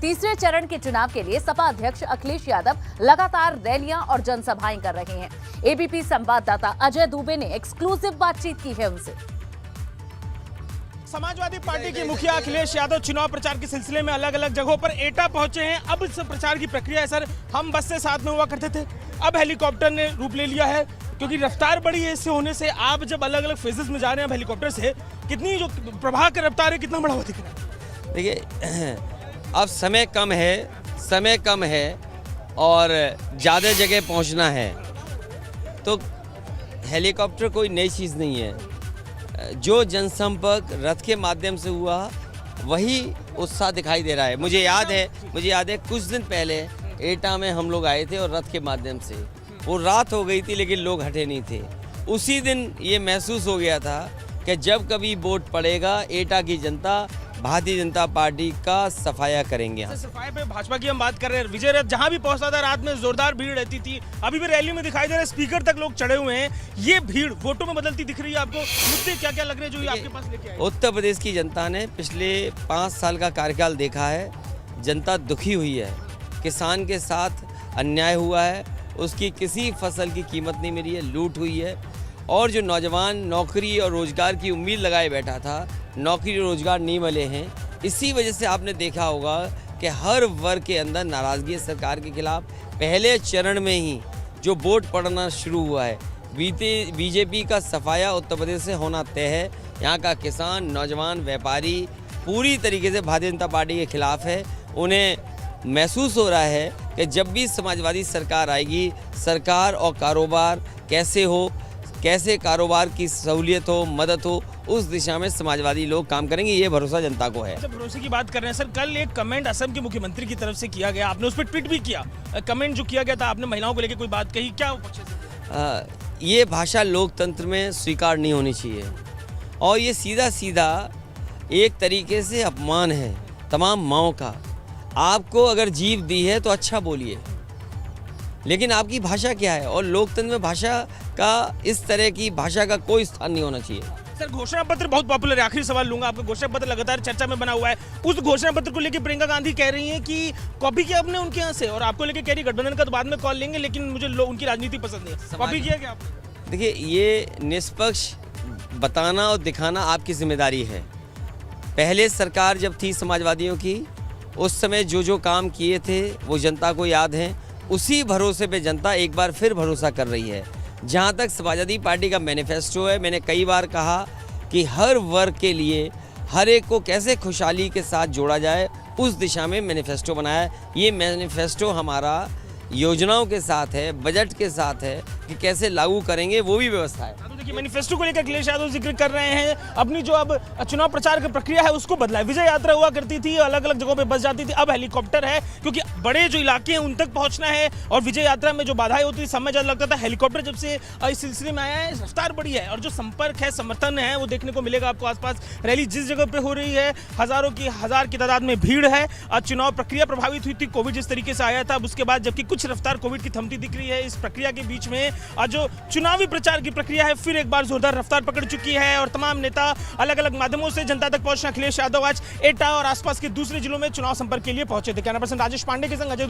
तीसरे चरण के चुनाव के लिए सपा अध्यक्ष अखिलेश यादव लगातार रैलियां और जनसभाएं कर रहे हैं। एबीपी संवाददाता अजय दुबे ने एक्सक्लूसिव बातचीत की है उनसे। समाजवादी पार्टी के मुखिया अखिलेश यादव चुनाव प्रचार के सिलसिले में अलग अलग जगहों पर एटा पहुंचे हैं। अब इस प्रचार की प्रक्रिया है सर, हम बस से साथ में हुआ करते थे, अब हेलीकॉप्टर ने रूप ले लिया है क्योंकि रफ्तार बड़ी है। इससे होने से आप जब अलग अलग फेजेस में जा रहे हैं हेलीकॉप्टर से, कितनी जो प्रवाह का रफ्तार है कितना बड़ा हुआ दिख रहा है। देखिए, अब समय कम है और ज़्यादा जगह पहुंचना है, तो हेलीकॉप्टर कोई नई चीज़ नहीं है। जो जनसंपर्क रथ के माध्यम से हुआ वही उत्साह दिखाई दे रहा है। मुझे याद है कुछ दिन पहले एटा में हम लोग आए थे और रथ के माध्यम से, वो रात हो गई थी लेकिन लोग हटे नहीं थे। उसी दिन ये महसूस हो गया था कि जब कभी वोट पड़ेगा एटा की जनता भारतीय जनता पार्टी का सफाया करेंगे। सफाई पे भाजपा की हम बात कर रहे हैं, विजय रथ जहां भी पहुंचता था रात में जोरदार भीड़ रहती थी। अभी भी रैली में दिखाई दे रहा है, स्पीकर तक लोग चढ़े हुए हैं। ये भीड़ वोटों में बदलती दिख रही है आपको? मुद्दे क्या क्या लग रहे हैं जो आपके पास लेके आए? उत्तर प्रदेश की जनता ने पिछले 5 साल का कार्यकाल देखा है। जनता दुखी हुई है, किसान के साथ अन्याय हुआ है, उसकी किसी फसल की कीमत नहीं मिली है, लूट हुई है। और जो नौजवान नौकरी और रोजगार की उम्मीद लगाए बैठा था, नौकरी और रोजगार नहीं मिले हैं। इसी वजह से आपने देखा होगा कि हर वर्ग के अंदर नाराज़गी है सरकार के खिलाफ। पहले चरण में ही जो वोट पड़ना शुरू हुआ है, बीजेपी का सफाया उत्तर प्रदेश से होना तय है। यहाँ का किसान, नौजवान, व्यापारी पूरी तरीके से भारतीय जनता पार्टी के खिलाफ है। उन्हें महसूस हो रहा है कि जब भी समाजवादी सरकार आएगी, सरकार और कारोबार कैसे कारोबार की सहूलियत हो, मदद हो, उस दिशा में समाजवादी लोग काम करेंगे, ये भरोसा जनता को है। जब भरोसे की बात कर रहे हैं सर, कल एक कमेंट असम के मुख्यमंत्री की तरफ से किया गया, आपने उस पर ट्वीट भी किया। कमेंट जो किया गया था, आपने महिलाओं को लेकर कोई बात कही, क्या ये भाषा लोकतंत्र में स्वीकार नहीं होनी चाहिए और ये सीधा एक तरीके से अपमान है तमाम माओं का। आपको अगर जीभ दी है तो अच्छा बोलिए, लेकिन आपकी भाषा क्या है? और लोकतंत्र में भाषा का, इस तरह की भाषा का कोई स्थान नहीं होना चाहिए। सर, घोषणा पत्र बहुत पॉपुलर है, आखिरी सवाल लूंगा आपका। घोषणा पत्र लगातार चर्चा में बना हुआ है, उस घोषणा पत्र को लेकर प्रियंका गांधी कह रही हैं कि कॉपी किया आपने उनके यहाँ से, और आपको लेकर कह रही गठबंधन का तो बाद में कॉल लेंगे, लेकिन मुझे उनकी राजनीति पसंद नहीं है। कॉपी किया क्या आपने? देखिए, ये निष्पक्ष बताना और दिखाना आपकी जिम्मेदारी है। पहले सरकार जब थी समाजवादियों की, उस समय जो काम किए थे वो जनता को याद है। उसी भरोसे पे जनता एक बार फिर भरोसा कर रही है। जहाँ तक समाजवादी पार्टी का मैनिफेस्टो है, मैंने कई बार कहा कि हर वर्ग के लिए हर एक को कैसे खुशहाली के साथ जोड़ा जाए, उस दिशा में मैनिफेस्टो बनाया है। ये मैनिफेस्टो हमारा योजनाओं के साथ है, बजट के साथ है कि कैसे लागू करेंगे, वो भी व्यवस्था है। तो देखिए, मैनिफेस्टो को लेकर अखिलेश यादव जिक्र कर रहे हैं, अपनी जो अब चुनाव प्रचार की प्रक्रिया है उसको बदला है। विजय यात्रा हुआ करती थी, अलग अलग जगहों पे बस जाती थी, अब हेलीकॉप्टर है क्योंकि बड़े जो इलाके हैं उन तक पहुंचना है। और विजय यात्रा में जो बाधाएं होती थी, समय ज़्यादा लगता था, हेलीकॉप्टर जब से इस सिलसिले में आया है, रफ्तार बढ़ी है और जो संपर्क है, समर्थन है, वो देखने को मिलेगा आपको। आसपास रैली जिस जगह पे हो रही है, हजार की तादाद में भीड़ है। चुनाव प्रक्रिया प्रभावित हुई थी, कोविड जिस तरीके से आया था, उसके बाद जबकि कुछ रफ्तार कोविड की थमती दिख रही है। इस प्रक्रिया के बीच में जो चुनावी प्रचार की प्रक्रिया है फिर एक बार जोरदार रफ्तार पकड़ चुकी है और तमाम नेता अलग अलग माध्यमों से जनता तक पहुंचना। अखिलेश यादव आज एटा और आसपास के दूसरे जिलों में चुनाव संपर्क के लिए पहुंचे थे। कैमरा पर्सन राजेश पांडे के संग अजय